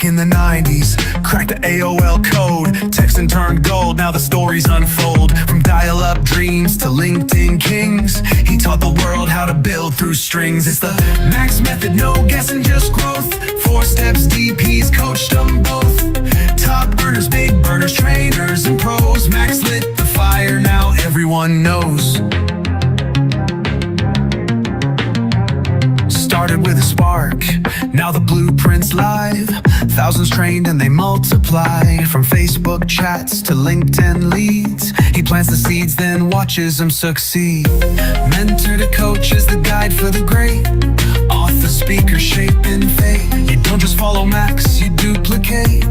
Back in the 90s, cracked the AOL code, texting turned gold, now the stories unfold. From dial-up dreams to LinkedIn kings, he taught the world how to build through strings. It's the Max method, no guessing, just growth. 4 steps deep, he's coached them both. Top earners, big burners, trainers and pros. Max lit the fire, now everyone knows. Started with a spark, now the blueprint's live. Thousands trained and they multiply. From Facebook chats to LinkedIn leads, he plants the seeds, then watches them succeed. Mentor to coach is the guide for the great. Author, speaker, shaping fate. You don't just follow Max, you duplicate.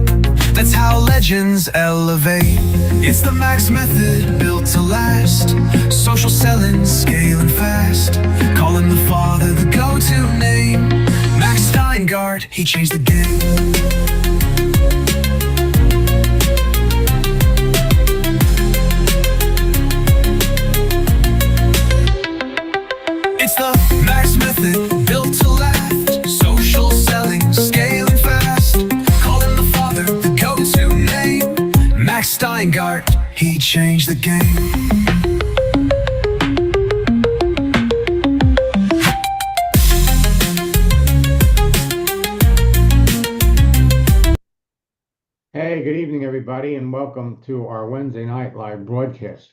That's how legends elevate. It's the Max method, built to last. Social selling, scaling fast. Call him the father, the go-to name. Max Steingart, he changed the game. It's the Max method, built to last. Social selling, scaling fast. Call him the father, the go-to name. Max Steingart, he changed the game. Hey, good evening, everybody, and welcome to our Wednesday night live broadcast.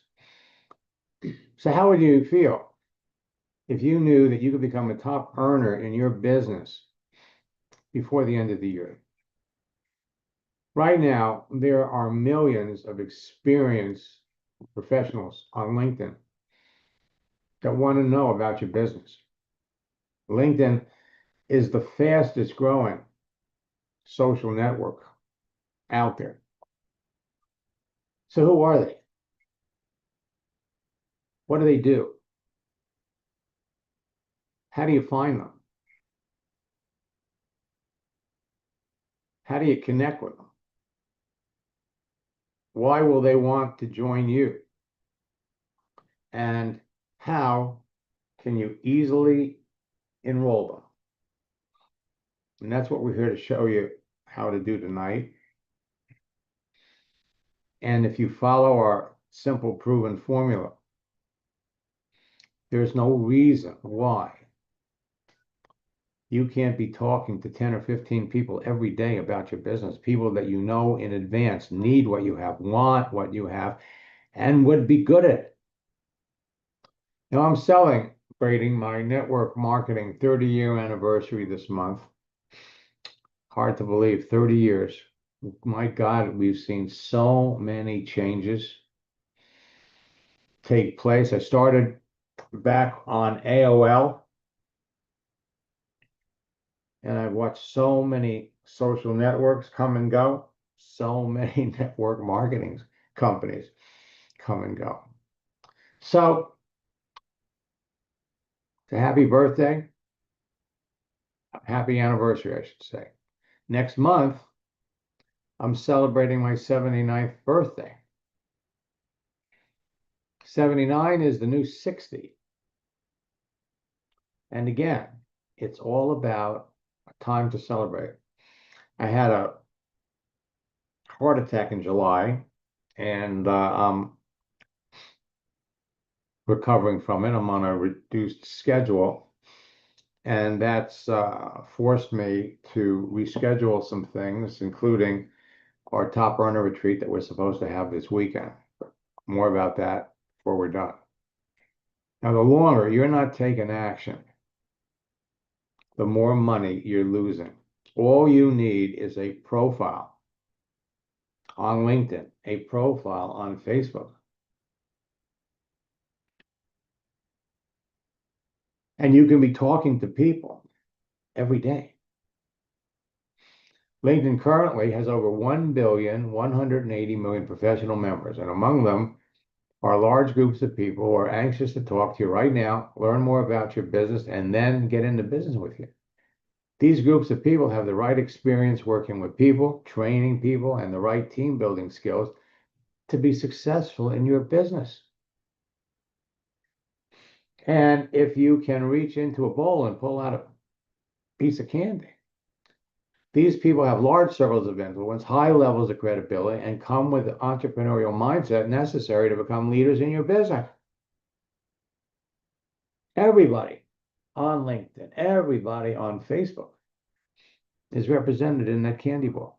So how would you feel if you knew that you could become a top earner in your business before the end of the year? Right now, there are millions of experienced professionals on LinkedIn that want to know about your business. LinkedIn is the fastest growing social network out there. So who are they? What do they do? How do you find them? How do you connect with them? Why will they want to join you? And how can you easily enroll them? And that's what we're here to show you how to do tonight. And if you follow our simple proven formula, there's no reason why you can't be talking to 10 or 15 people every day about your business, people that you know in advance need what you have, want what you have, and would be good at it. Now, I'm celebrating my network marketing 30-year anniversary this month. Hard to believe, 30 years. My God, we've seen so many changes take place. I started back on AOL, and I've watched so many social networks come and go, so many network marketing companies come and go. So, it's a happy birthday, happy anniversary, I should say. Next month, I'm celebrating my 79th birthday. 79 is the new 60. And again, it's all about a time to celebrate. I had a heart attack in July, and I'm recovering from it. I'm on a reduced schedule, and that's forced me to reschedule some things, including our top earner retreat that we're supposed to have this weekend. More about that before we're done. Now, the longer you're not taking action, the more money you're losing. All you need is a profile on LinkedIn, a profile on Facebook. And you can be talking to people every day. LinkedIn currently has over 1,180,000,000 professional members, and among them are large groups of people who are anxious to talk to you right now, learn more about your business, and then get into business with you. These groups of people have the right experience working with people, training people, and the right team building skills to be successful in your business. And if you can reach into a bowl and pull out a piece of candy, These people have large circles of influence, high levels of credibility, and come with the entrepreneurial mindset necessary to become leaders in your business. Everybody on LinkedIn, everybody on Facebook is represented in that candy ball.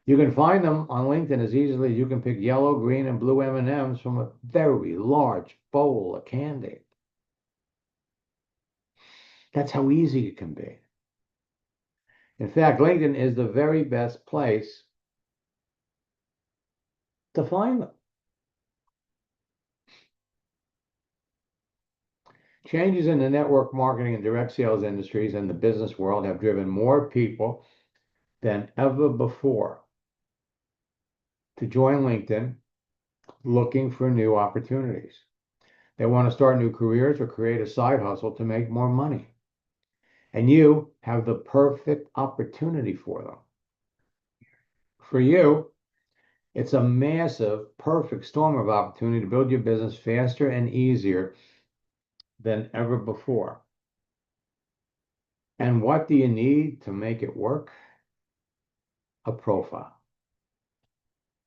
You can find them on LinkedIn as easily as you can pick yellow, green, and blue M&Ms from a very large bowl of candy. That's how easy it can be. In fact, LinkedIn is the very best place to find them. Changes in the network marketing and direct sales industries and the business world have driven more people than ever before to join LinkedIn looking for new opportunities. They want to start new careers or create a side hustle to make more money. And you have the perfect opportunity for them. For you, it's a massive, perfect storm of opportunity to build your business faster and easier than ever before. And what do you need to make it work? A profile.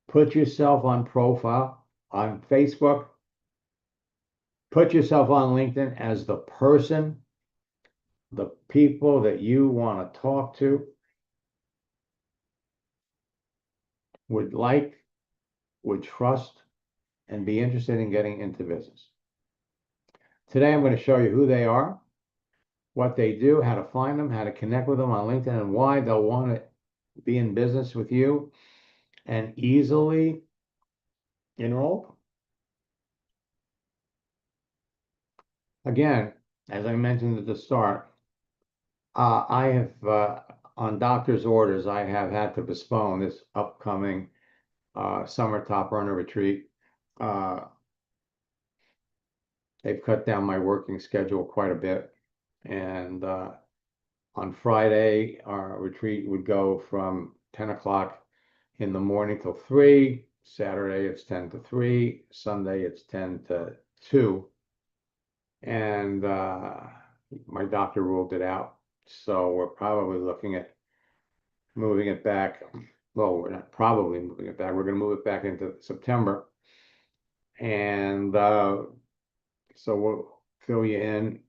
Put yourself on profile on Facebook. Put yourself on LinkedIn as the person, the people that you want to talk to would like, would trust, and be interested in getting into business. Today, I'm going to show you who they are, what they do, how to find them, how to connect with them on LinkedIn, and why they'll want to be in business with you and easily enroll. Again, as I mentioned at the start, I have, on doctor's orders, I have had to postpone this upcoming summer top earner retreat. They've cut down my working schedule quite a bit. And on Friday, our retreat would go from 10 o'clock in the morning till 3. Saturday, it's 10 to 3. Sunday, it's 10 to 2. And my doctor ruled it out. So we're probably looking at moving it back. Well, we're not probably moving it back. We're going to move it back into September. And so we'll fill you in.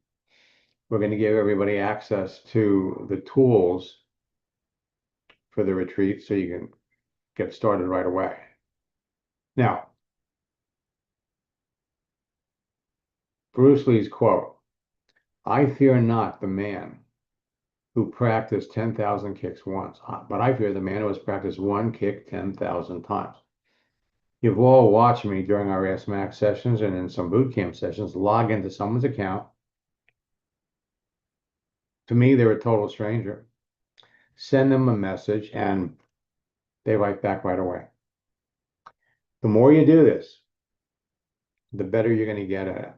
We're going to give everybody access to the tools for the retreat so you can get started right away. Now, Bruce Lee's quote, "I fear not the man who practiced 10,000 kicks once, but I fear the man who has practiced one kick 10,000 times." You've all watched me during our Ask Max sessions and in some boot camp sessions log into someone's account. To me, they're a total stranger. Send them a message and they write back right away. The more you do this, the better you're going to get at it.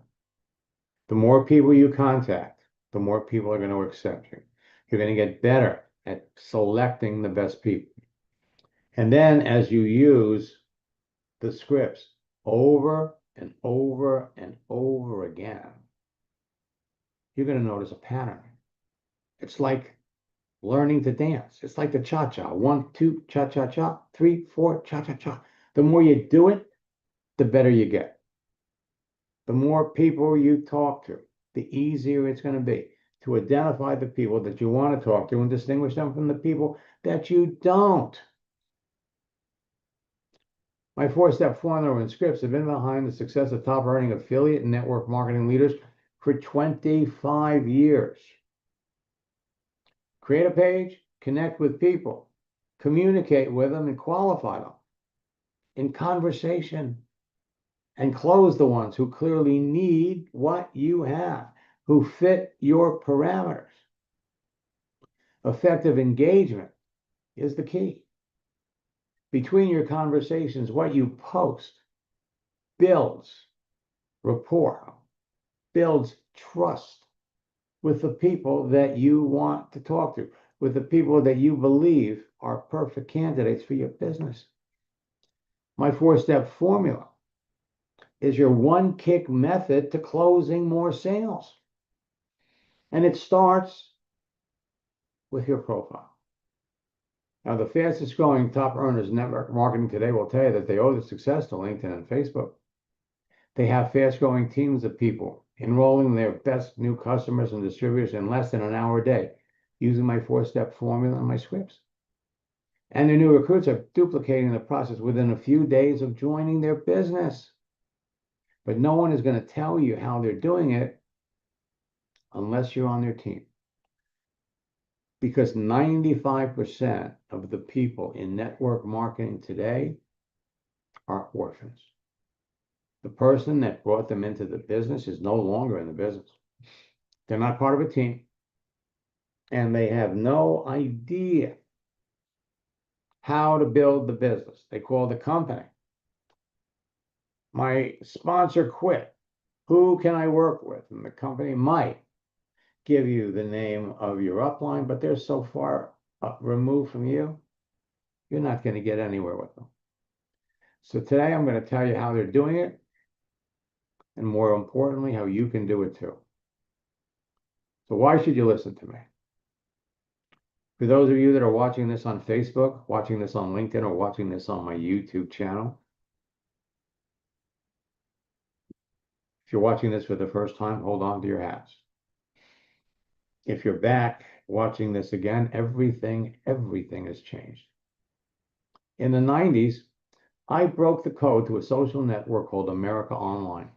The more people you contact, the more people are going to accept you. You're going to get better at selecting the best people. And then as you use the scripts over and over and over again, you're going to notice a pattern. It's like learning to dance. It's like the cha-cha. 1, 2, cha-cha-cha. 3, 4, cha-cha-cha. The more you do it, the better you get. The more people you talk to, the easier it's going to be to identify the people that you want to talk to and distinguish them from the people that you don't. My 4-step formula and scripts have been behind the success of top earning affiliate and network marketing leaders for 25 years. Create a page, connect with people, communicate with them, and qualify them in conversation, and close the ones who clearly need what you have, who fit your parameters. Effective engagement is the key. Between your conversations, what you post builds rapport, builds trust with the people that you want to talk to, with the people that you believe are perfect candidates for your business. My 4-step formula is your one-kick method to closing more sales. And it starts with your profile. Now, the fastest growing top earners in network marketing today will tell you that they owe the success to LinkedIn and Facebook. They have fast growing teams of people enrolling their best new customers and distributors in less than an hour a day using my 4-step formula and my scripts. And their new recruits are duplicating the process within a few days of joining their business. But no one is going to tell you how they're doing it unless you're on their team. Because 95% of the people in network marketing today are orphans. The person that brought them into the business is no longer in the business. They're not part of a team. And they have no idea how to build the business. They call the company. My sponsor quit. Who can I work with? And the company might give you the name of your upline, but they're so far removed from you, you're not going to get anywhere with them. So today I'm going to tell you how they're doing it, and more importantly, how you can do it too. So why should you listen to me? For those of you that are watching this on Facebook, watching this on LinkedIn, or watching this on my YouTube channel, if you're watching this for the first time, hold on to your hats. If you're back watching this again, everything has changed. In the 90s, I broke the code to a social network called America Online.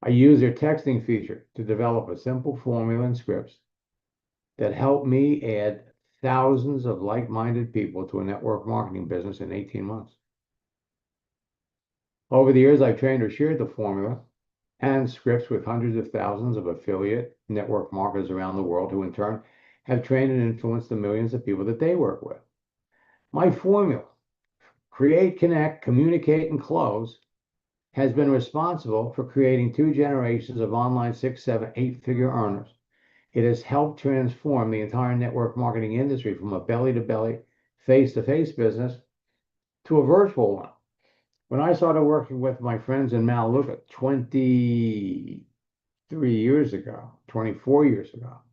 I used their texting feature to develop a simple formula and scripts that helped me add thousands of like-minded people to a network marketing business in 18 months. Over the years, I've trained or shared the formula and scripts with hundreds of thousands of affiliate network marketers around the world who in turn have trained and influenced the millions of people that they work with. My formula, create, connect, communicate, and close, has been responsible for creating 2 generations of online 6, 7, 8-figure earners. It has helped transform the entire network marketing industry from a belly-to-belly, face-to-face business to a virtual one. When I started working with my friends in Melaleuca 23 years ago, 24 years ago,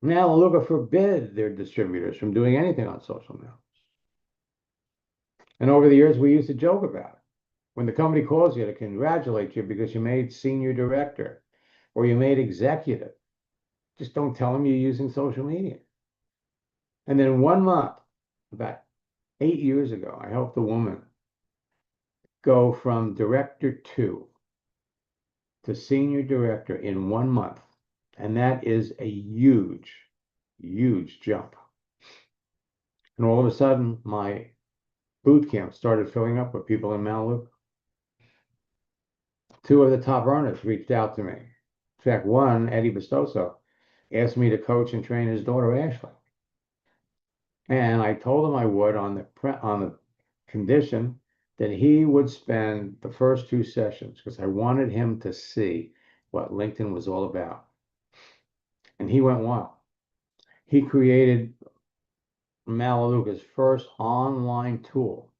Melaleuca forbid their distributors from doing anything on social media. And over the years, we used to joke about it. When the company calls you to congratulate you because you made senior director or you made executive, just don't tell them you're using social media. And then 1 month, about 8 years ago, I helped a woman go from director 2 to senior director in 1 month. And that is a huge, huge jump. And all of a sudden, my boot camp started filling up with people in Melaleuca. 2 of the top earners reached out to me. In fact, one, Eddie Bestoso, asked me to coach and train his daughter, Ashley. And I told him I would on the condition that he would spend the first 2 sessions because I wanted him to see what LinkedIn was all about. And he went wild. He created Melaleuca's first online tool.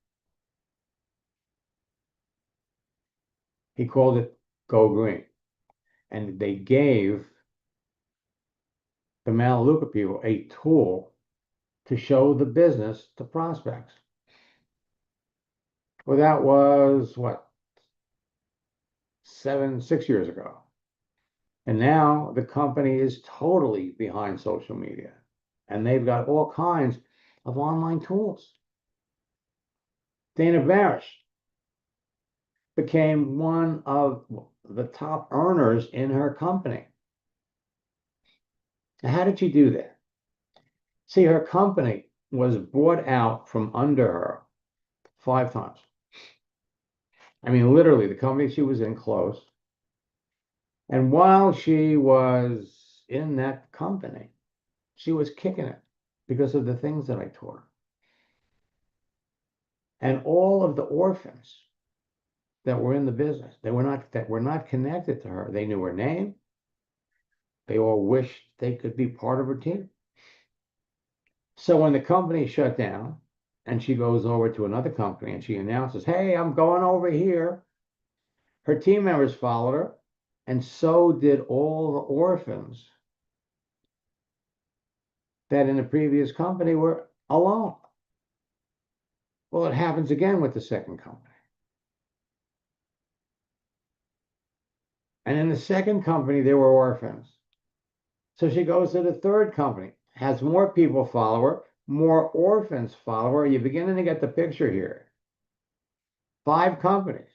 He called it Go Green. And they gave the Melaleuca people a tool to show the business to prospects. Well, that was what, 6 years ago. And now the company is totally behind social media. And they've got all kinds of online tools. Dana Barish became one of the top earners in her company. Now, how did she do that? See, her company was bought out from under her 5 times. I mean, literally, the company she was in closed. And while she was in that company, she was kicking it because of the things that I taught her. And all of the orphans that were in the business, that were not connected to her, they knew her name. They all wished they could be part of her team. So when the company shut down and she goes over to another company and she announces, hey, I'm going over here, her team members followed her, and so did all the orphans that in the previous company were alone. Well, it happens again with the second company. And in the second company, there were orphans. So she goes to the third company, has more people follow her, more orphans follow her. You're beginning to get the picture here. 5 companies.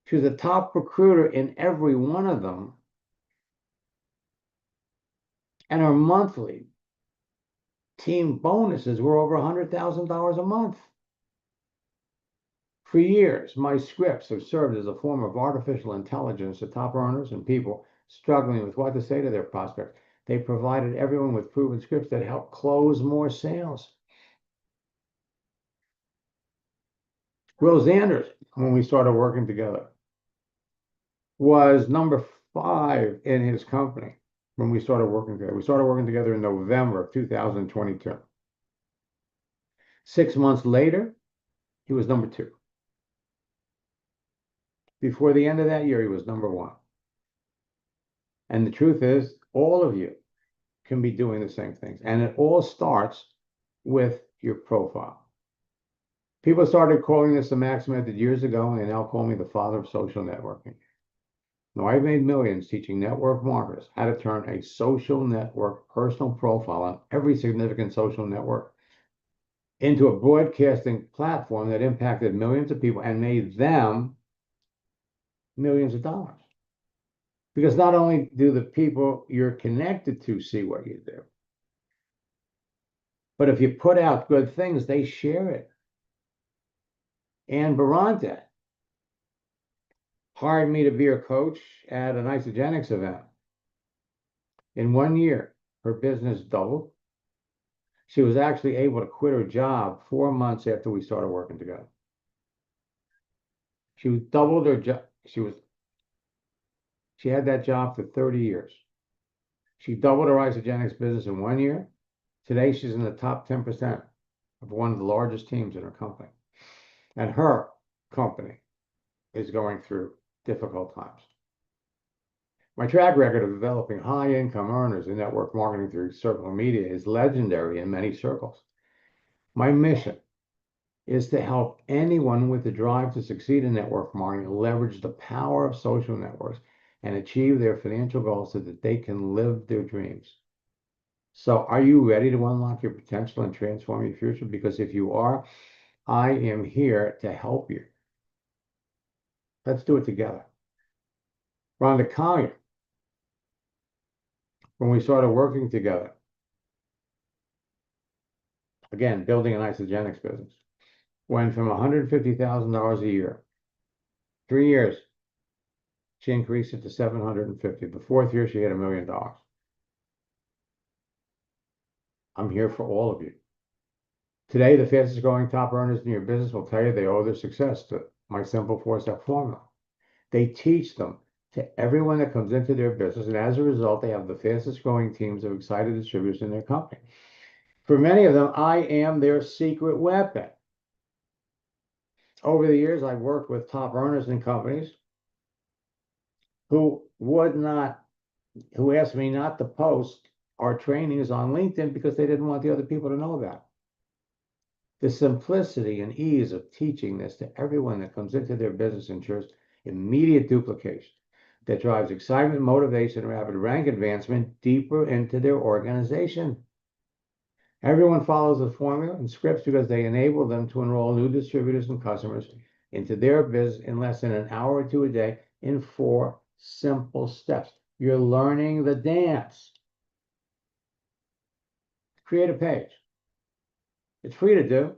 She was a top recruiter in every one of them. And her monthly team bonuses were over $100,000 a month. For years, my scripts have served as a form of artificial intelligence to top earners and people struggling with what to say to their prospects. They provided everyone with proven scripts that help close more sales. Will Zanders, when we started working together, was number 5 in his company when we started working together. We started working together in November of 2022. 6 months later, he was number 2. Before the end of that year, he was number 1. And the truth is, all of you can be doing the same things. And it all starts with your profile. People started calling this the Max Method years ago, and they now call me the father of social networking. Now, I've made millions teaching network marketers how to turn a social network personal profile on every significant social network into a broadcasting platform that impacted millions of people and made them millions of dollars. Because not only do the people you're connected to see what you do, but if you put out good things, they share it. Anne Barante hired me to be her coach at an Isagenix event. In 1 year, her business doubled. She was actually able to quit her job 4 months after we started working together. She doubled her job. She had that job for 30 years. She doubled her Isagenix business in 1 year. Today, she's in the top 10% of one of the largest teams in her company. And her company is going through difficult times. My track record of developing high-income earners in network marketing through social media is legendary in many circles. My mission is to help anyone with the drive to succeed in network marketing leverage the power of social networks and achieve their financial goals so that they can live their dreams. So are you ready to unlock your potential and transform your future? Because if you are, I am here to help you. Let's do it together. Rhonda Collier, when we started working together, again, building an Isagenix business, went from $150,000 a year. 3 years, she increased it to $750,000. The 4th year, she had $1 million. I'm here for all of you. Today, the fastest growing top earners in your business will tell you they owe their success to my simple 4-step formula. They teach them to everyone that comes into their business, and as a result, they have the fastest growing teams of excited distributors in their company. For many of them, I am their secret weapon. Over the years, I've worked with top earners in companies who asked me not to post our trainings on LinkedIn because they didn't want the other people to know about it. The simplicity and ease of teaching this to everyone that comes into their business ensures immediate duplication that drives excitement, motivation, and rapid rank advancement deeper into their organization. Everyone follows the formula and scripts because they enable them to enroll new distributors and customers into their business in less than an hour or 2 a day in 4 simple steps. You're learning the dance. Create a page. It's free to do.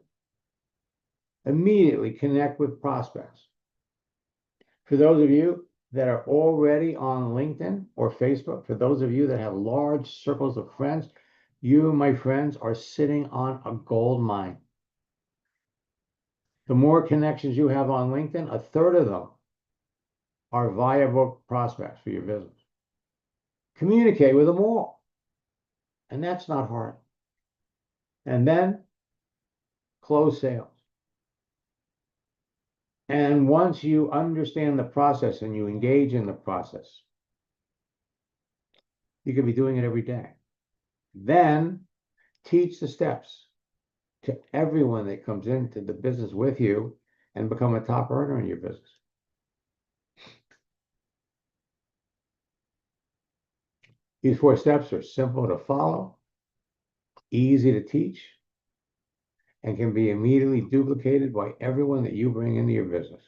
Immediately connect with prospects. For those of you that are already on LinkedIn or Facebook, for those of you that have large circles of friends, you, my friends, are sitting on a gold mine. The more connections you have on LinkedIn, 1/3 of them are viable prospects for your business. Communicate with them all. And that's not hard. And then close sales. And once you understand the process and you engage in the process, you could be doing it every day. Then Teach the steps to everyone that comes into the business with you and become a top earner in your business. These 4 steps are simple to follow, easy to teach, and can be immediately duplicated by everyone that you bring into your business.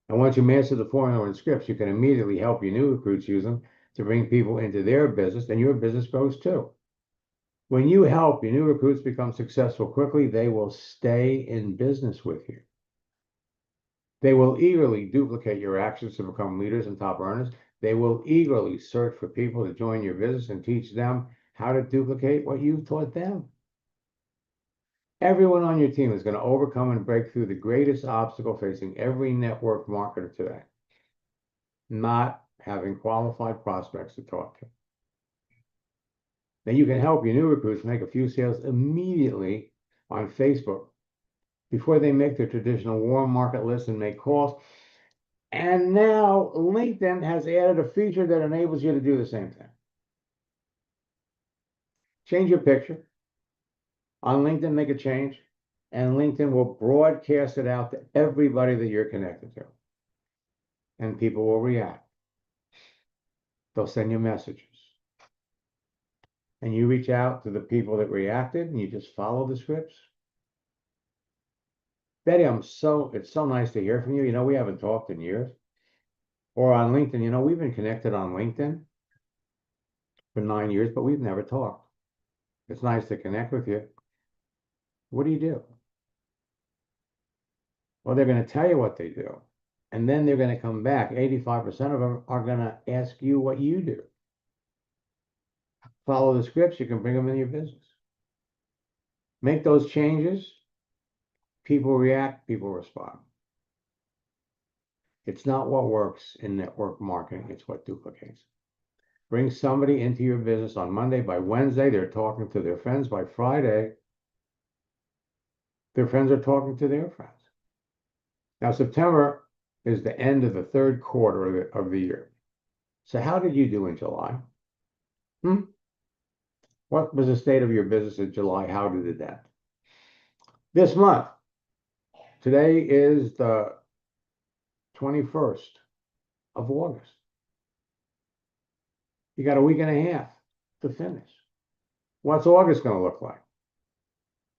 And once you master the formula and scripts, you can immediately help your new recruits use them to bring people into their business, and your business grows too. When you help your new recruits become successful quickly, they will stay in business with you. They will eagerly duplicate your actions to become leaders and top earners. They will eagerly search for people to join your business and teach them how to duplicate what you've taught them. Everyone on your team is going to overcome and break through the greatest obstacle facing every network marketer today: not having qualified prospects to talk to. Now you can help your new recruits make a few sales immediately on Facebook before they make their traditional warm market list and make calls. And now LinkedIn has added a feature that enables you to do the same thing. Change your picture. On LinkedIn, make a change, and LinkedIn will broadcast it out to everybody that you're connected to. And people will react. They'll send you messages. And you reach out to the people that reacted, and you just follow the scripts. Betty, it's so nice to hear from you. We haven't talked in years. Or on LinkedIn, we've been connected on LinkedIn for 9 years, but we've never talked. It's nice to connect with you. What do you do? Well, they're going to tell you what they do. And then they're going to come back. 85% of them are going to ask you what you do. Follow the scripts, you can bring them in your business. Make those changes. People react, people respond. It's not what works in network marketing, it's what duplicates. Bring somebody into your business on Monday. By Wednesday, they're talking to their friends. By Friday, their friends are talking to their friends. Now, September is the end of the 3rd quarter of the year. So how did you do in July? What was the state of your business in July? How did it end? This month, today is the 21st of August. You got a week and a half to finish. What's August going to look like?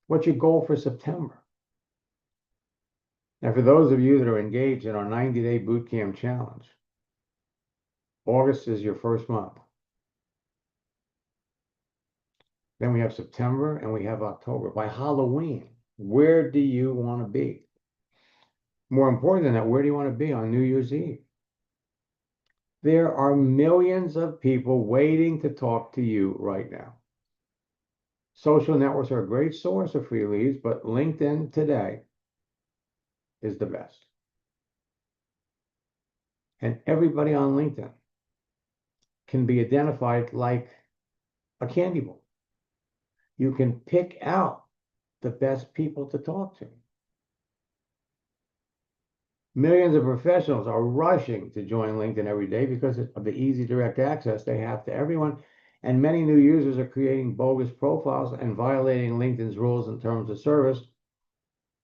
What's your goal for September? Now, for those of you that are engaged in our 90-day bootcamp challenge, August is your first month. Then we have September and we have October. By Halloween, where do you want to be? More important than that, where do you want to be on New Year's Eve? There are millions of people waiting to talk to you right now. Social networks are a great source of free leads, but LinkedIn today is the best. And everybody on LinkedIn can be identified like a candy bowl. You can pick out the best people to talk to. Millions of professionals are rushing to join LinkedIn every day because of the easy direct access they have to everyone. And many new users are creating bogus profiles and violating LinkedIn's rules and terms of service.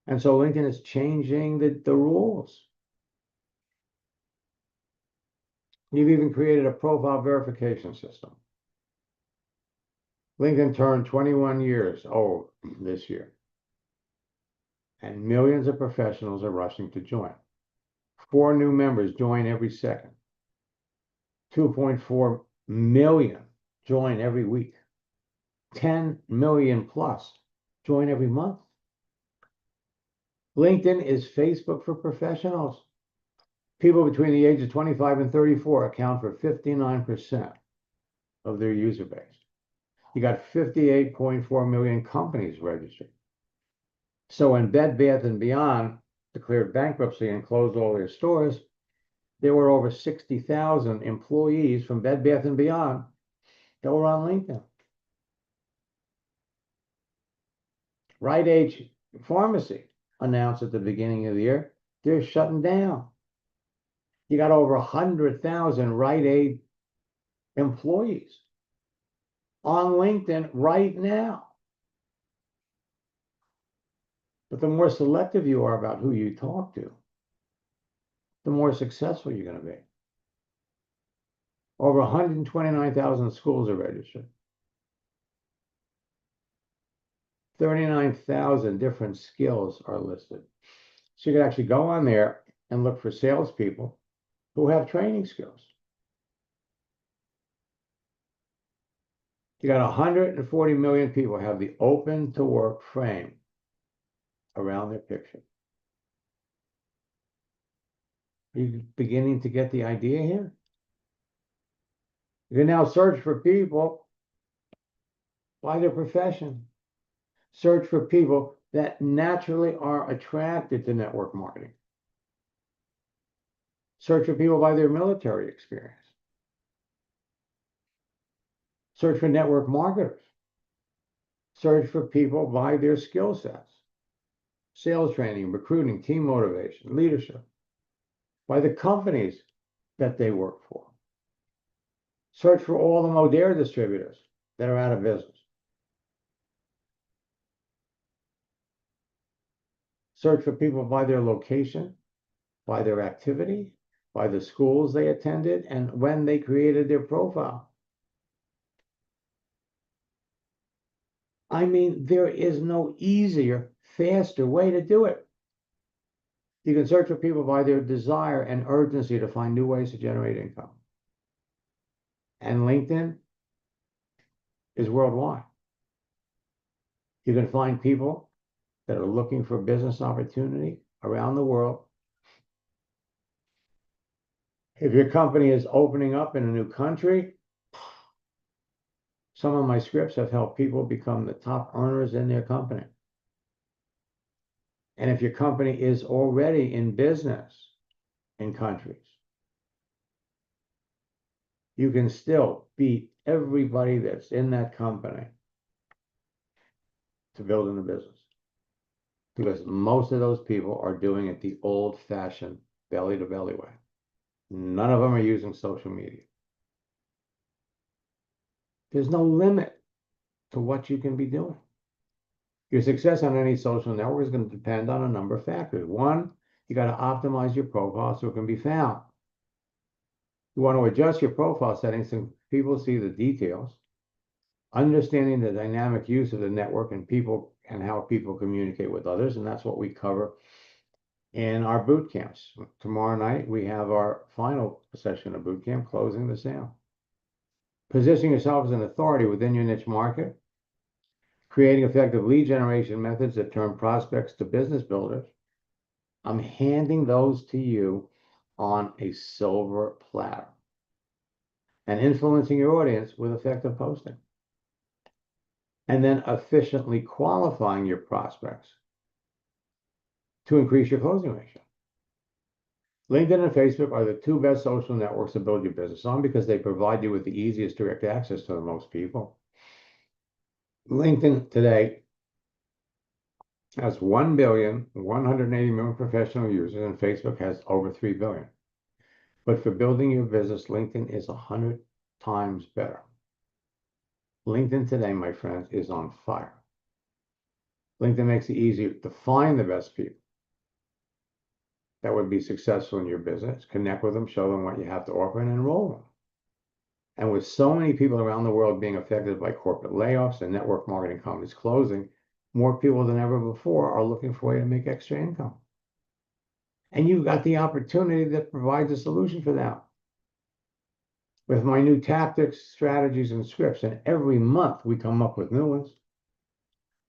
And so LinkedIn is changing the rules. You've even created a profile verification system. LinkedIn turned 21 years old this year. And millions of professionals are rushing to join. 4 new members join every second. 2.4 million join every week. 10 million plus join every month. LinkedIn is Facebook for professionals. People between the age of 25 and 34 account for 59% of their user base. You got 58.4 million companies registered. So when Bed Bath & Beyond declared bankruptcy and closed all their stores, there were over 60,000 employees from Bed Bath & Beyond that were on LinkedIn. Rite Aid Pharmacy announced at the beginning of the year they're shutting down. You got over 100,000 Rite Aid employees on LinkedIn right now. But the more selective you are about who you talk to, the more successful you're going to be. Over 129,000 schools are registered. 39,000 different skills are listed. So you can actually go on there and look for salespeople who have training skills. You got 140 million people have the open to work frame around their picture. Are you beginning to get the idea here? You can now search for people by their profession. Search for people that naturally are attracted to network marketing. Search for people by their military experience. Search for network marketers. Search for people by their skill sets. Sales training, recruiting, team motivation, leadership. By the companies that they work for. Search for all the Modere distributors that are out of business. Search for people by their location, by their activity, by the schools they attended, and when they created their profile. I mean, there is no easier, faster way to do it. You can search for people by their desire and urgency to find new ways to generate income. And LinkedIn is worldwide. You can find people that are looking for business opportunity around the world. If your company is opening up in a new country, some of my scripts have helped people become the top earners in their company. And if your company is already in business in countries, you can still beat everybody that's in that company to build in the business. Because most of those people are doing it the old-fashioned belly-to-belly way. None of them are using social media. There's no limit to what you can be doing. Your success on any social network is going to depend on a number of factors. One, you got to optimize your profile so it can be found. You want to adjust your profile settings so people see the details, understanding the dynamic use of the network and people and how people communicate with others. And that's what we cover in our boot camps. Tomorrow night, we have our final session of boot camp, closing the sale. Positioning yourself as an authority within your niche market, creating effective lead generation methods that turn prospects to business builders. I'm handing those to you on a silver platter. And influencing your audience with effective posting. And then efficiently qualifying your prospects to increase your closing ratio. LinkedIn and Facebook are the two best social networks to build your business on because they provide you with the easiest direct access to the most people. LinkedIn today has 1,180,000,000 professional users, and Facebook has over 3 billion. But for building your business, LinkedIn is 100 times better. LinkedIn today, my friends, is on fire. LinkedIn makes it easier to find the best people that would be successful in your business, connect with them, show them what you have to offer, and enroll them. And with so many people around the world being affected by corporate layoffs and network marketing companies closing, more people than ever before are looking for a way to make extra income. And you've got the opportunity that provides a solution for that. With my new tactics, strategies, and scripts, and every month we come up with new ones,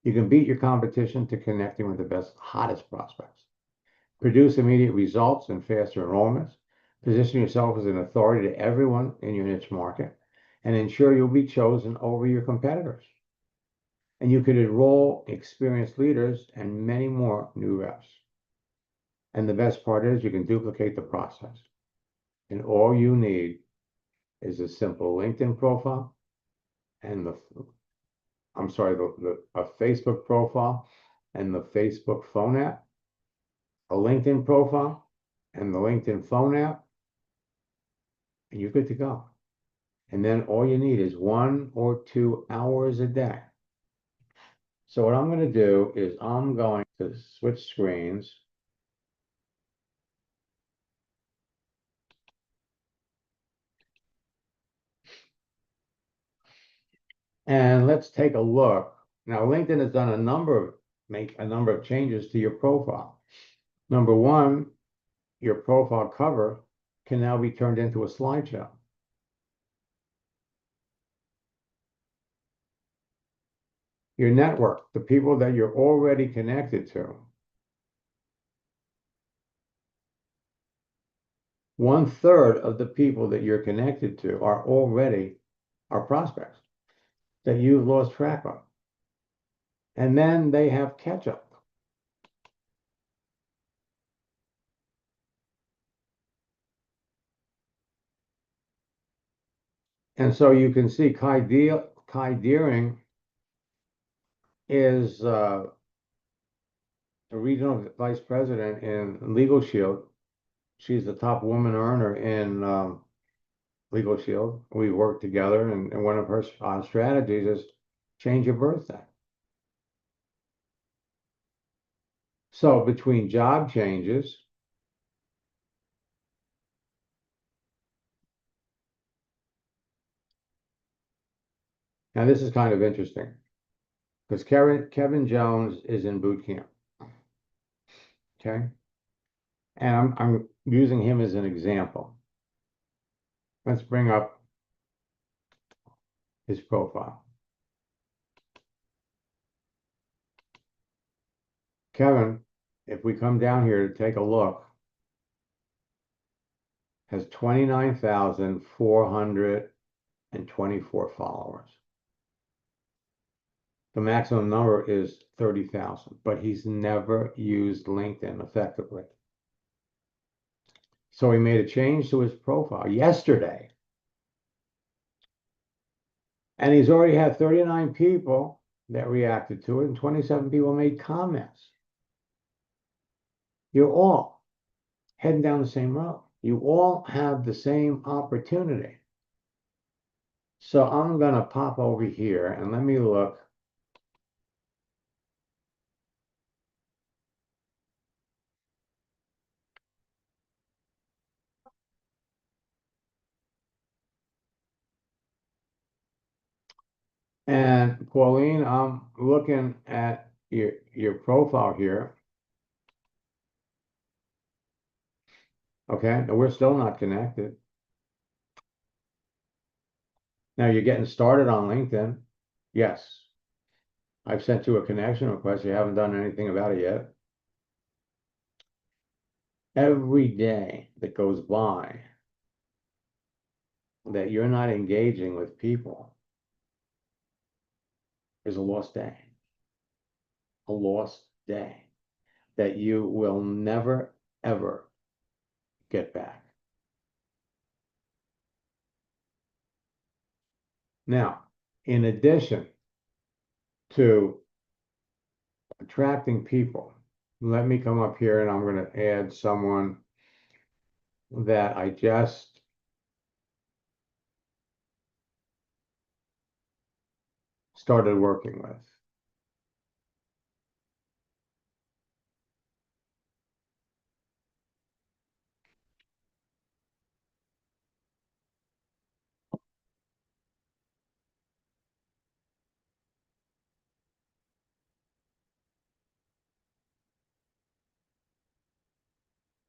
you can beat your competition to connecting with the best, hottest prospects. Produce immediate results and faster enrollments. Position yourself as an authority to everyone in your niche market, and ensure you'll be chosen over your competitors. And you can enroll experienced leaders and many more new reps. And the best part is you can duplicate the process. And all you need is a simple LinkedIn profile and a Facebook profile and the Facebook phone app, a LinkedIn profile and the LinkedIn phone app, and you're good to go. And then all you need is 1 or 2 hours a day. So what I'm going to do is I'm going to switch screens. And let's take a look. Now, LinkedIn has done make a number of changes to your profile. Number one, your profile cover can now be turned into a slideshow. Your network, the people that you're already connected to. 1/3 of the people that you're connected to are already our prospects that you've lost track of. And then they have catch up. And so you can see Kai Deering is a regional vice president in Legal Shield. She's the top woman earner in Legal Shield. We work together, and one of her strategies is change your birthday. So between job changes, now this is kind of interesting because Kevin Jones is in boot camp. Okay. And I'm using him as an example. Let's bring up his profile. Kevin, if we come down here to take a look, has 29,424 followers. The maximum number is 30,000, but he's never used LinkedIn effectively. So he made a change to his profile yesterday. And he's already had 39 people that reacted to it, and 27 people made comments. You're all heading down the same road. You all have the same opportunity. So I'm going to pop over here and let me look. And Pauline, I'm looking at your profile here. Okay, and we're still not connected. Now you're getting started on LinkedIn. Yes. I've sent you a connection request. You haven't done anything about it yet. Every day that goes by that you're not engaging with people is a lost day. A lost day that you will never, ever get back. Now, in addition to attracting people, let me come up here and I'm going to add someone that I just started working with.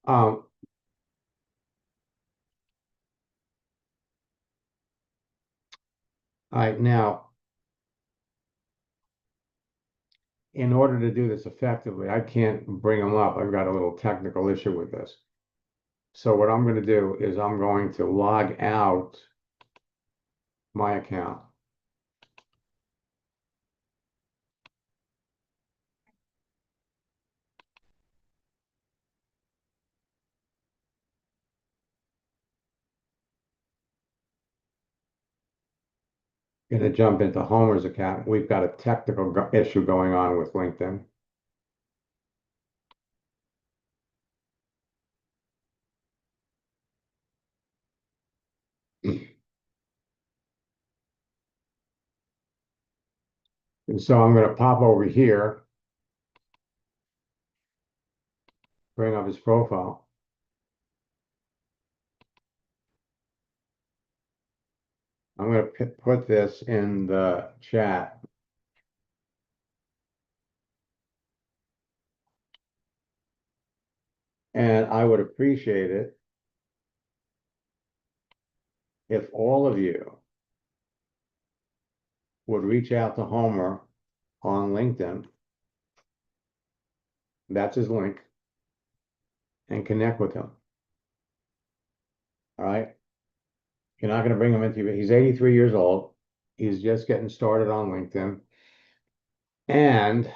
All right, now, in order to do this effectively, I can't bring them up. I've got a little technical issue with this. So what I'm going to do is I'm going to log out my account. Going to jump into Homer's account. We've got a technical issue going on with LinkedIn. And so I'm going to pop over here, bring up his profile. I'm going to put this in the chat. And I would appreciate it if all of you would reach out to Homer on LinkedIn. That's his link. And connect with him. All right. You're not going to bring him into, he's 83 years old. He's just getting started on LinkedIn. And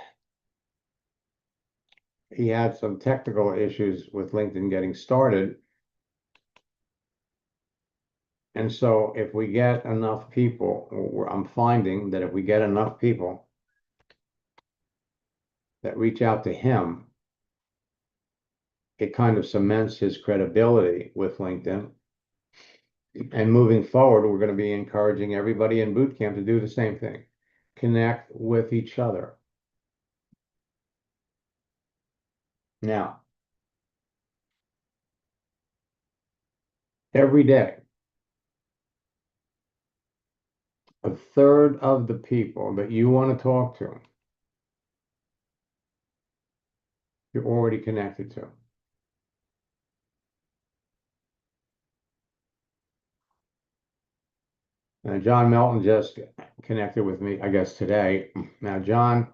he had some technical issues with LinkedIn getting started. And so if we get enough people, I'm finding that if we get enough people that reach out to him, it kind of cements his credibility with LinkedIn. And moving forward, we're going to be encouraging everybody in boot camp to do the same thing. Connect with each other. Now, every day, a third of the people that you want to talk to, you're already connected to. And John Melton just connected with me, I guess, today. Now, John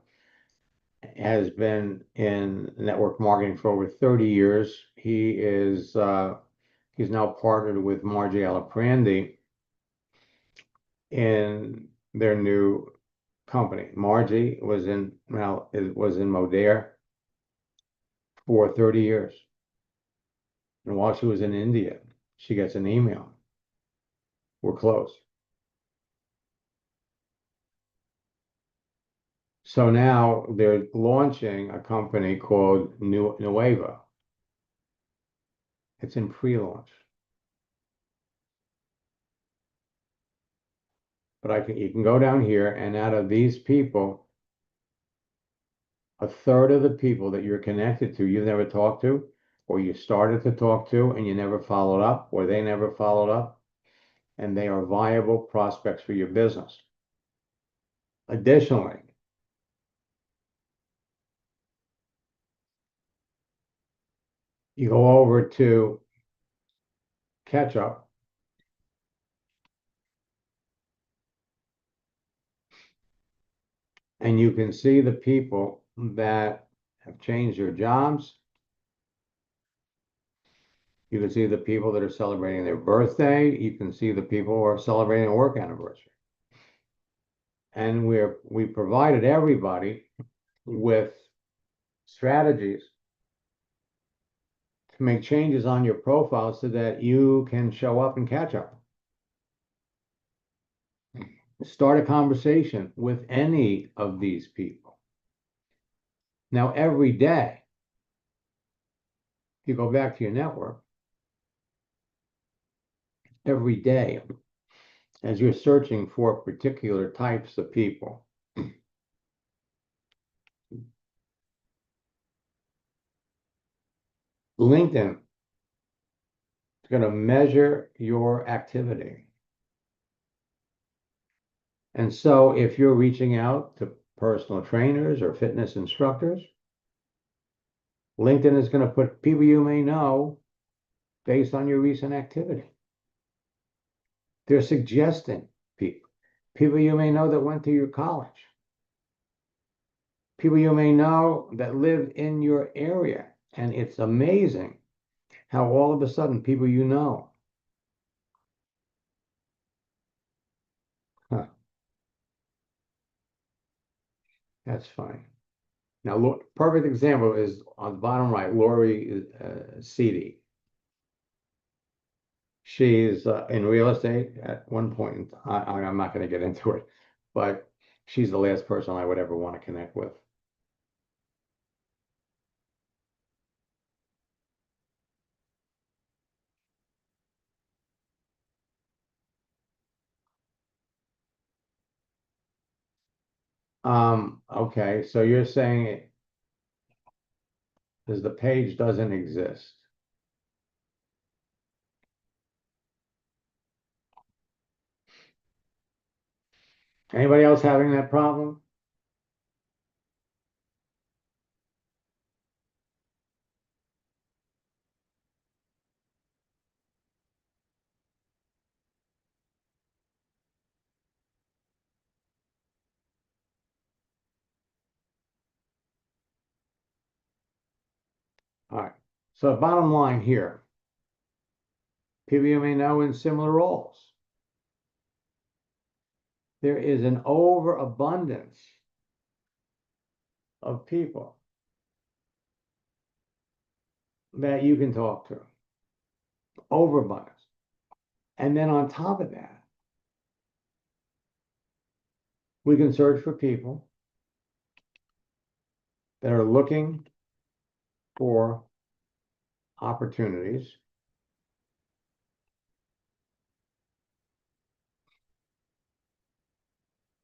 has been in network marketing for over 30 years. He's now partnered with Margie Alaprandi in their new company. Margie was in Modere for 30 years. And while she was in India, she gets an email. We're close. So now they're launching a company called Nueva. It's in pre-launch. But you can go down here, and out of these people, a third of the people that you're connected to, you've never talked to, or you started to talk to and you never followed up, or they never followed up, and they are viable prospects for your business. Additionally, you go over to catch up. And you can see the people that have changed their jobs. You can see the people that are celebrating their birthday. You can see the people who are celebrating a work anniversary. And we provided everybody with strategies to make changes on your profile so that you can show up and catch up. Start a conversation with any of these people. Now, every day, you go back to your network, every day, as you're searching for particular types of people, LinkedIn is going to measure your activity. And so if you're reaching out to personal trainers or fitness instructors, LinkedIn is going to put people you may know based on your recent activity. They're suggesting people you may know that went to your college, people you may know that live in your area. And it's amazing how all of a sudden people you know. Huh, that's funny. Now, look, perfect example is on the bottom right, Lori Seedy. She's in real estate at one point. I'm not going to get into it, but she's the last person I would ever want to connect with. Okay, so you're saying it is the page doesn't exist. Anybody else having that problem? All right. So bottom line here, people you may know in similar roles. There is an overabundance of people that you can talk to. Overabundance. And then on top of that, we can search for people that are looking for opportunities.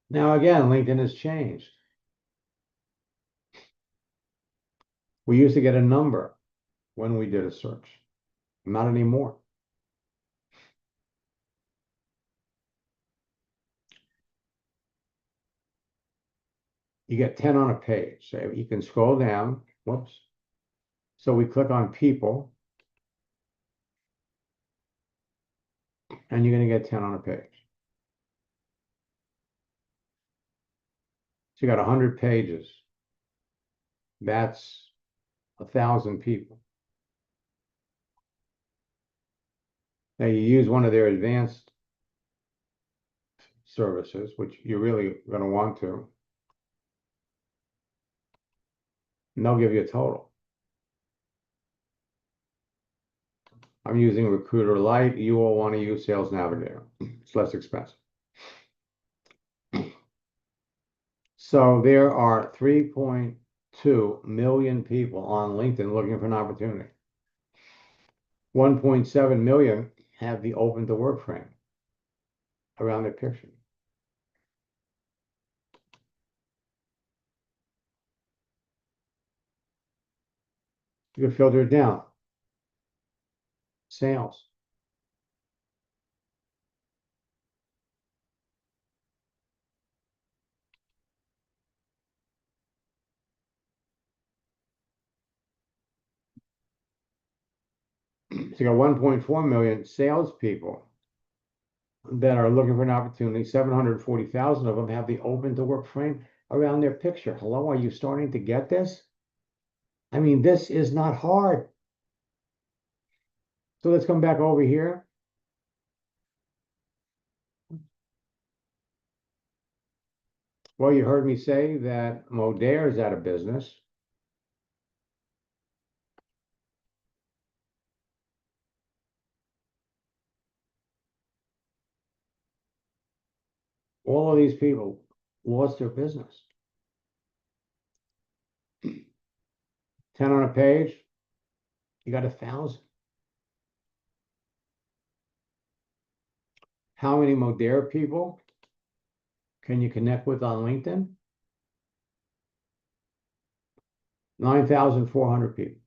Now, again, LinkedIn has changed. We used to get a number when we did a search, not anymore. You get 10 on a page. So you can scroll down. Whoops. So we click on people, and you're going to get 10 on a page. So you got 100 pages. That's 1,000 people. Now you use one of their advanced services, which you're really going to want to, and they'll give you a total. I'm using Recruiter Lite. You will want to use Sales Navigator. It's less expensive. So there are 3.2 million people on LinkedIn looking for an opportunity. 1.7 million have the open to work frame around their picture. You can filter it down. Sales. So you got 1.4 million salespeople that are looking for an opportunity. 740,000 of them have the open to work frame around their picture. Hello, are you starting to get this? I mean, this is not hard. So let's come back over here. Well, you heard me say that Modere is out of business. All of these people lost their business. 10 on a page, you got 1,000. How many Modere people can you connect with on LinkedIn? 9,400 people.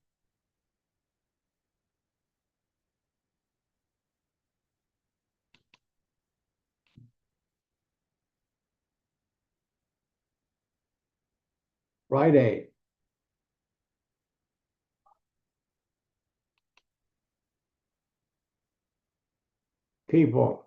Rite Aid. People.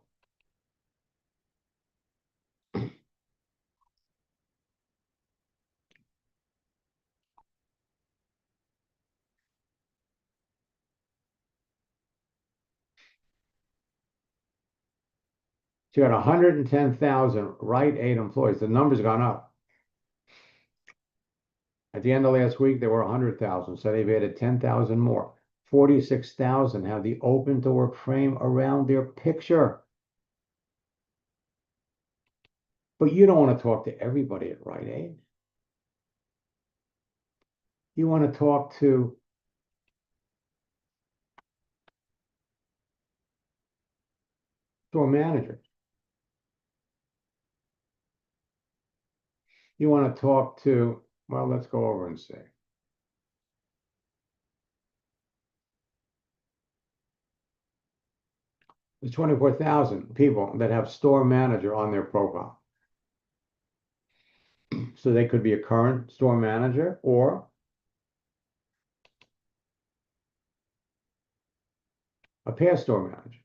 So you got 110,000 Rite Aid employees. The number's gone up. At the end of last week, there were 100,000. So they've added 10,000 more. 46,000 have the open to work frame around their picture. But you don't want to talk to everybody at Rite Aid. You want to talk to store managers. you want to talk to, well, let's go over and see. There's 24,000 people that have store manager on their profile. So they could be a current store manager or a past store manager.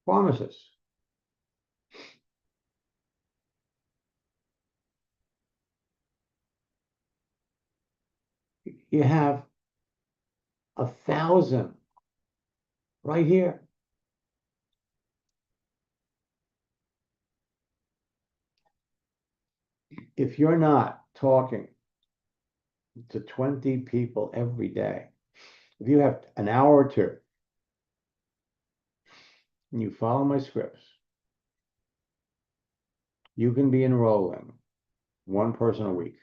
Pharmacists. You have 1,000 right here. If you're not talking to 20 people every day, if you have an hour or two and you follow my scripts, you can be enrolling one person a week.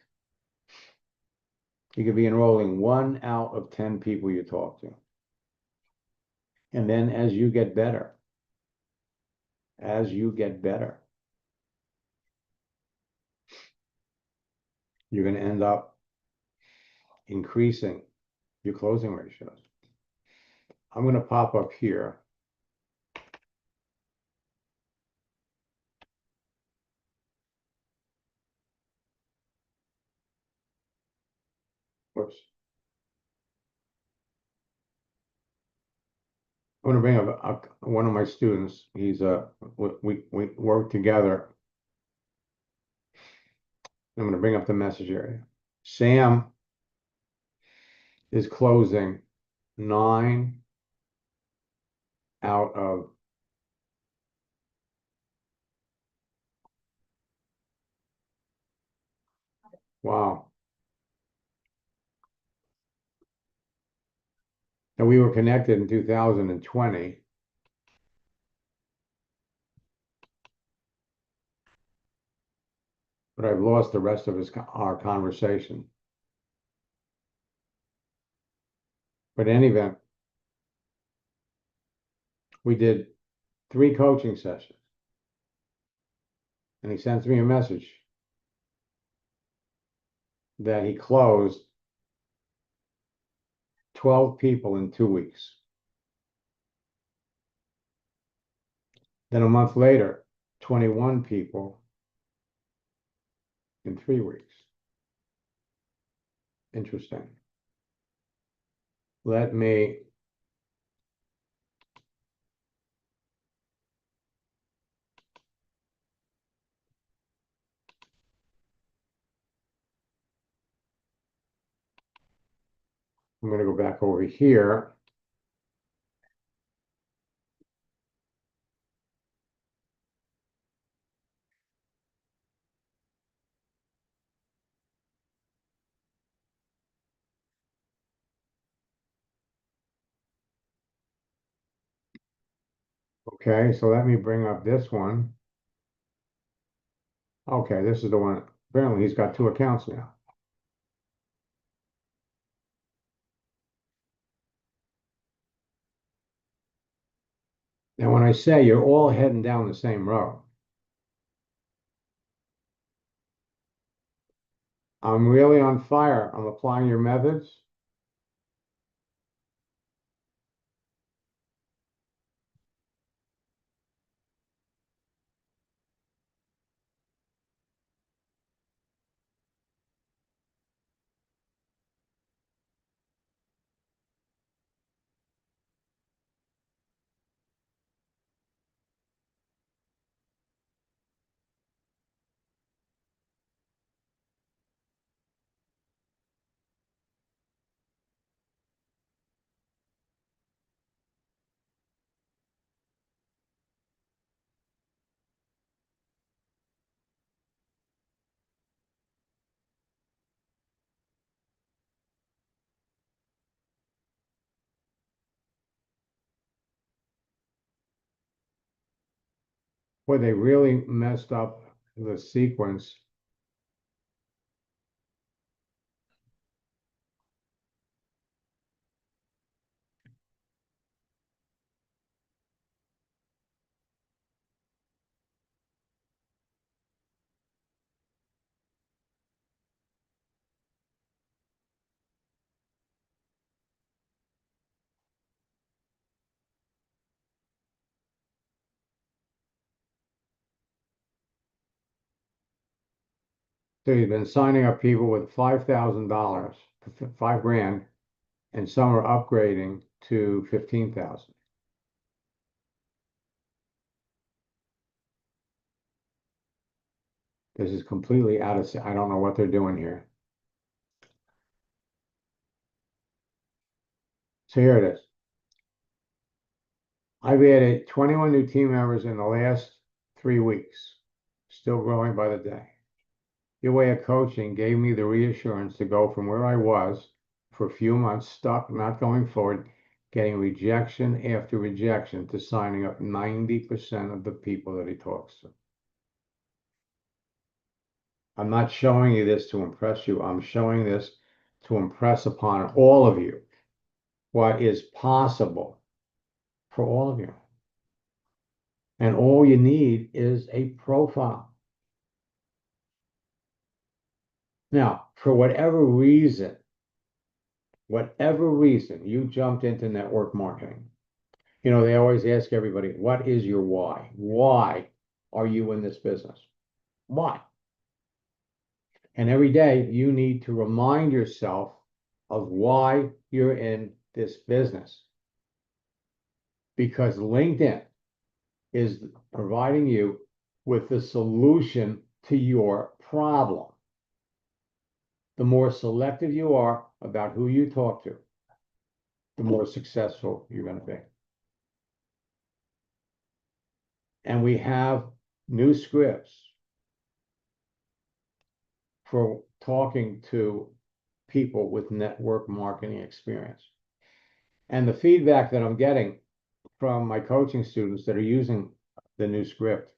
You could be enrolling 1 out of 10 people you talk to. And then as you get better, you're going to end up increasing your closing ratios. I'm going to pop up here. Whoops. I'm going to bring up one of my students. He's we work together. I'm going to bring up the message area. Sam is closing 9 out of wow. And we were connected in 2020. But I've lost the rest of our conversation. But in any event, we did 3 coaching sessions. And he sends me a message that he closed 12 people in 2 weeks. Then a month later, 21 people in 3 weeks. Interesting. Let me I'm going to go back over here. Okay, so let me bring up this one. Okay, this is the one. Apparently, he's got 2 accounts now. Now, when I say you're all heading down the same road, I'm really on fire. I'm applying your methods. Boy, they really messed up the sequence. So you've been signing up people with $5,000, $5 grand, and some are upgrading to 15,000. This is completely out of, I don't know what they're doing here. So here it is. I've added 21 new team members in the last 3 weeks, still growing by the day. Your way of coaching gave me the reassurance to go from where I was for a few months, stuck, not going forward, getting rejection after rejection, to signing up 90% of the people that he talks to. I'm not showing you this to impress you. I'm showing this to impress upon all of you what is possible for all of you. And all you need is a profile. Now, for whatever reason you jumped into network marketing, you know, they always ask everybody, what is your why? Why are you in this business? Why? And every day you need to remind yourself of why you're in this business. Because LinkedIn is providing you with the solution to your problem. The more selective you are about who you talk to, the more successful you're going to be. And we have new scripts for talking to people with network marketing experience. And the feedback that I'm getting from my coaching students that are using the new script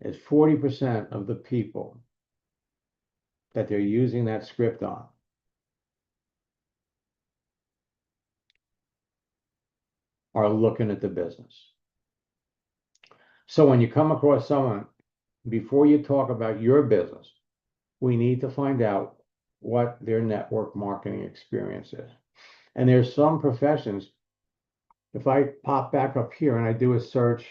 is 40% of the people that they're using that script on are looking at the business. So when you come across someone, before you talk about your business, we need to find out what their network marketing experience is. And there's some professions, if I pop back up here and I do a search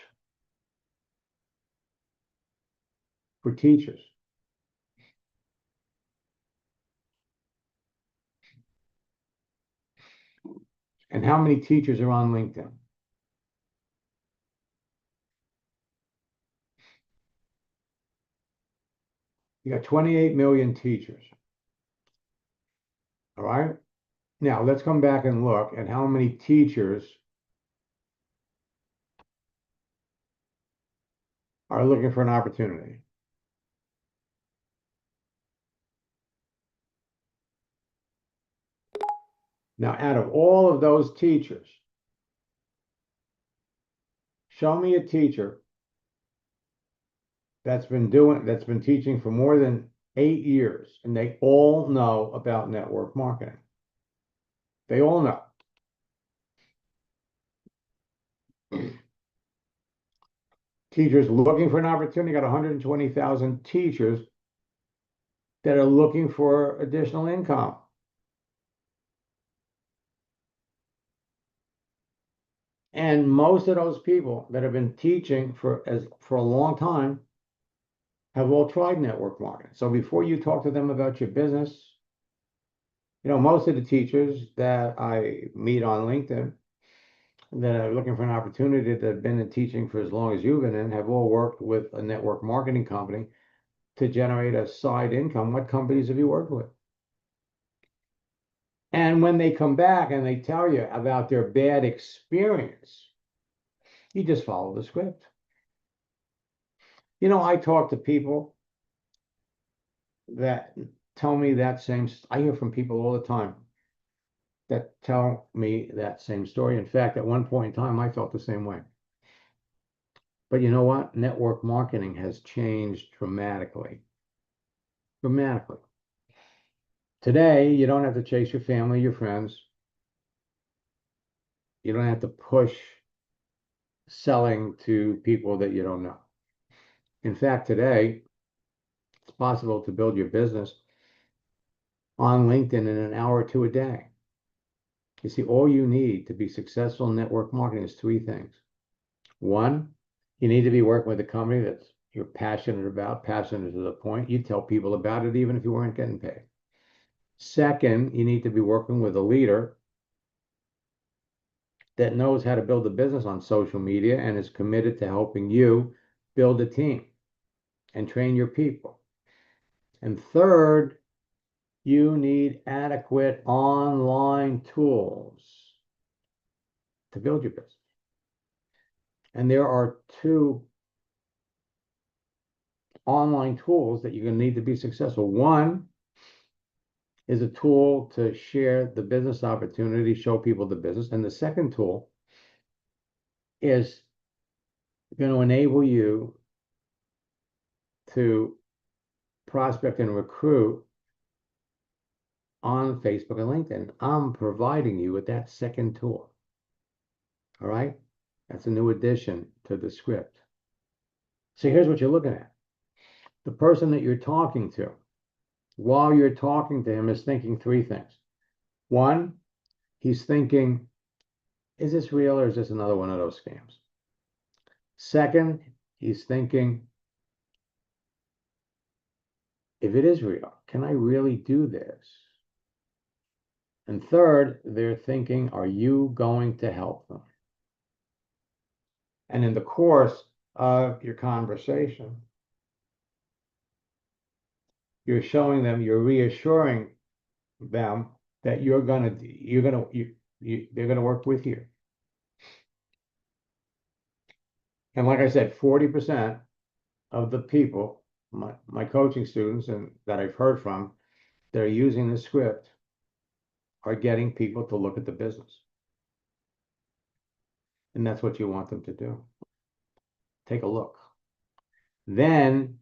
for teachers, and how many teachers are on LinkedIn? You got 28 million teachers. All right. Now let's come back and look at how many teachers are looking for an opportunity. Now, out of all of those teachers, show me a teacher that's been teaching for more than 8 years, and they all know about network marketing. They all know. Teachers looking for an opportunity, got 120,000 teachers that are looking for additional income. And most of those people that have been teaching for a long time have all tried network marketing. So before you talk to them about your business, you know, most of the teachers that I meet on LinkedIn that are looking for an opportunity, that have been in teaching for as long as you've been in, have all worked with a network marketing company to generate a side income. What companies have you worked with? And when they come back and they tell you about their bad experience, you just follow the script. You know, I talk to people that tell me that same, I hear from people all the time that tell me that same story. In fact, at one point in time, I felt the same way. But you know what? Network marketing has changed dramatically. Dramatically. Today, you don't have to chase your family, your friends. You don't have to push selling to people that you don't know. In fact, today, it's possible to build your business on LinkedIn in an hour or two a day. You see, all you need to be successful in network marketing is 3 things. One, you need to be working with a company that's you're passionate about, passionate to the point, you tell people about it even if you weren't getting paid. Second, you need to be working with a leader that knows how to build a business on social media and is committed to helping you build a team and train your people. And third, you need adequate online tools to build your business. And there are two online tools that you're going to need to be successful. One is a tool to share the business opportunity, show people the business. And the second tool is going to enable you to prospect and recruit on Facebook and LinkedIn. I'm providing you with that second tool. All right? That's a new addition to the script. So here's what you're looking at. The person that you're talking to, while you're talking to him, is thinking three things. One, he's thinking, is this real or is this another one of those scams? Second, he's thinking, if it is real, can I really do this? And third, they're thinking, are you going to help them? And in the course of your conversation, you're showing them, you're reassuring them that they're gonna work with you. And like I said, 40% of the people, my coaching students and that I've heard from, that are using the script are getting people to look at the business. And that's what you want them to do. Take a look. Then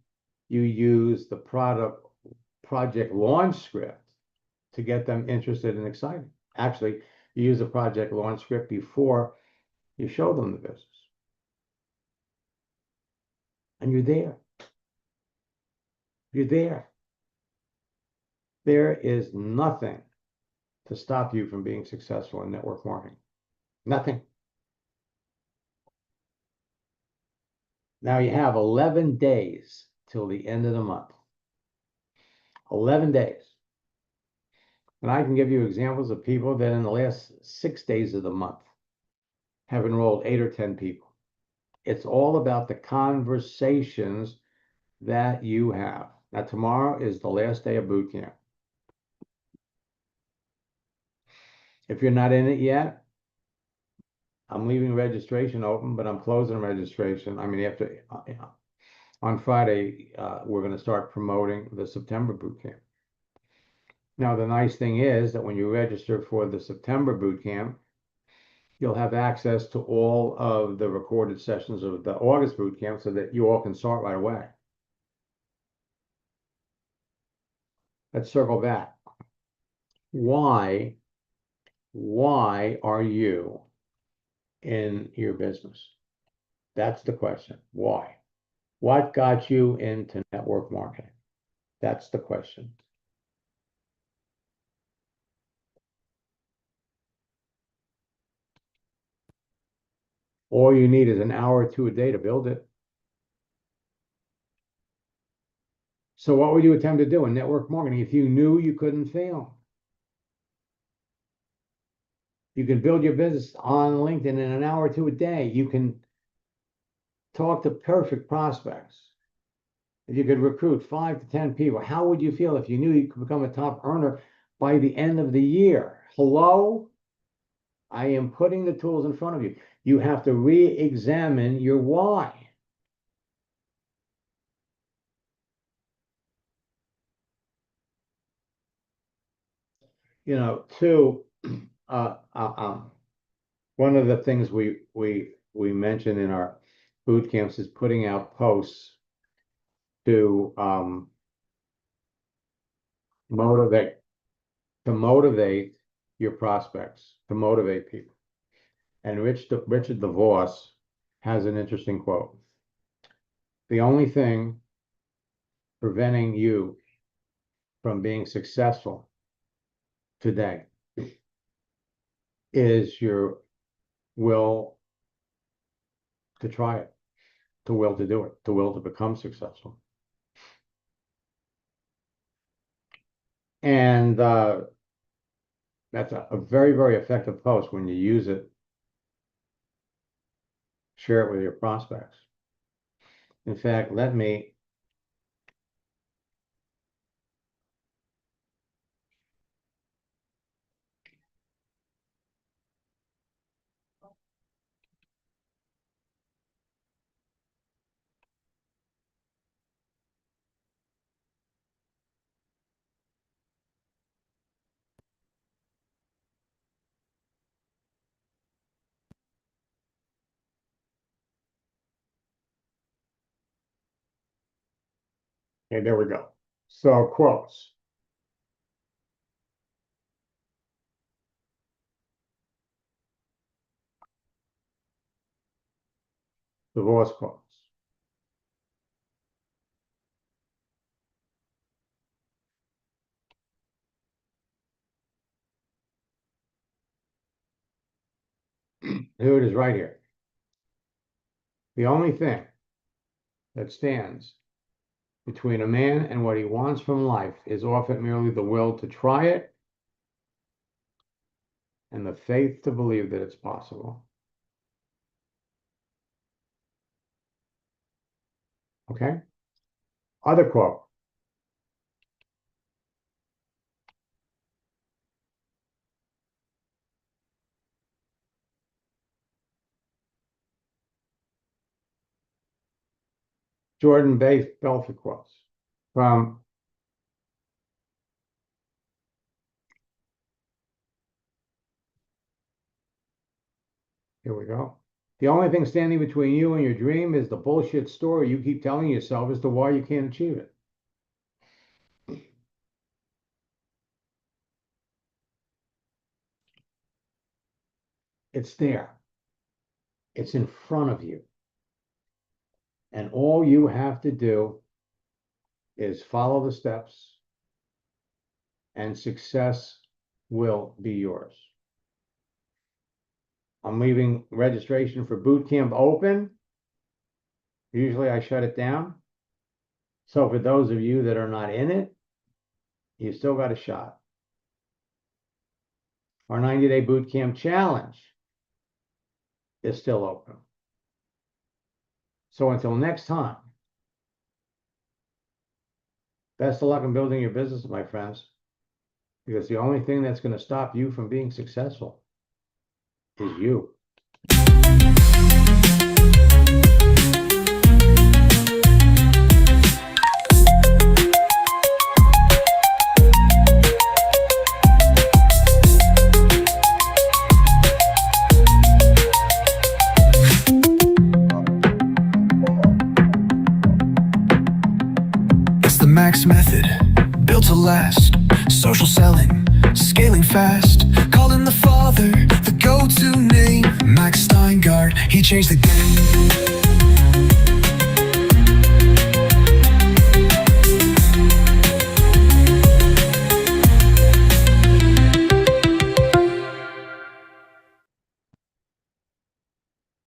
you use the project launch script to get them interested and excited. Actually, you use a project launch script before you show them the business. And you're there. You're there. There is nothing to stop you from being successful in network marketing. Nothing. Now you have 11 days till the end of the month. 11 days. And I can give you examples of people that in the last 6 days of the month have enrolled 8 or 10 people. It's all about the conversations that you have. Now, tomorrow is the last day of boot camp. If you're not in it yet, I'm leaving registration open, but I'm closing registration. I mean, on Friday, we're going to start promoting the September boot camp. Now, the nice thing is that when you register for the September boot camp, you'll have access to all of the recorded sessions of the August boot camp so that you all can start right away. Let's circle back. Why are you in your business? That's the question. Why? What got you into network marketing? That's the question. All you need is an hour or two a day to build it. So what would you attempt to do in network marketing if you knew you couldn't fail? You can build your business on LinkedIn in an hour or two a day. You can talk to perfect prospects. If you could recruit 5 to 10 people, how would you feel if you knew you could become a top earner by the end of the year? Hello? I am putting the tools in front of you. You have to re-examine your why. You know, one of the things we mentioned in our boot camps is putting out posts to motivate your prospects, to motivate people. And Richard DeVos has an interesting quote. The only thing preventing you from being successful today is your will to try it. to will to do it, to will to become successful. And that's a very, very effective post when you use it. Share it with your prospects. In fact, let me okay, there we go. So quotes. Divorce quotes. Here it is right here. The only thing that stands between a man and what he wants from life is often merely the will to try it and the faith to believe that it's possible. Okay? Other quote. Jordan Belfort quotes from here we go. The only thing standing between you and your dream is the bullshit story you keep telling yourself as to why you can't achieve it. It's there. It's in front of you. And all you have to do is follow the steps, and success will be yours. I'm leaving registration for boot camp open. Usually I shut it down. So for those of you that are not in it, you still got a shot. Our 90-day boot camp challenge is still open. So until next time, best of luck in building your business, my friends, because the only thing that's going to stop you from being successful is you. It's the Max method, built to last. Social selling, scaling fast. Called in the father, the go-to name. Max Steingart, he changed the game.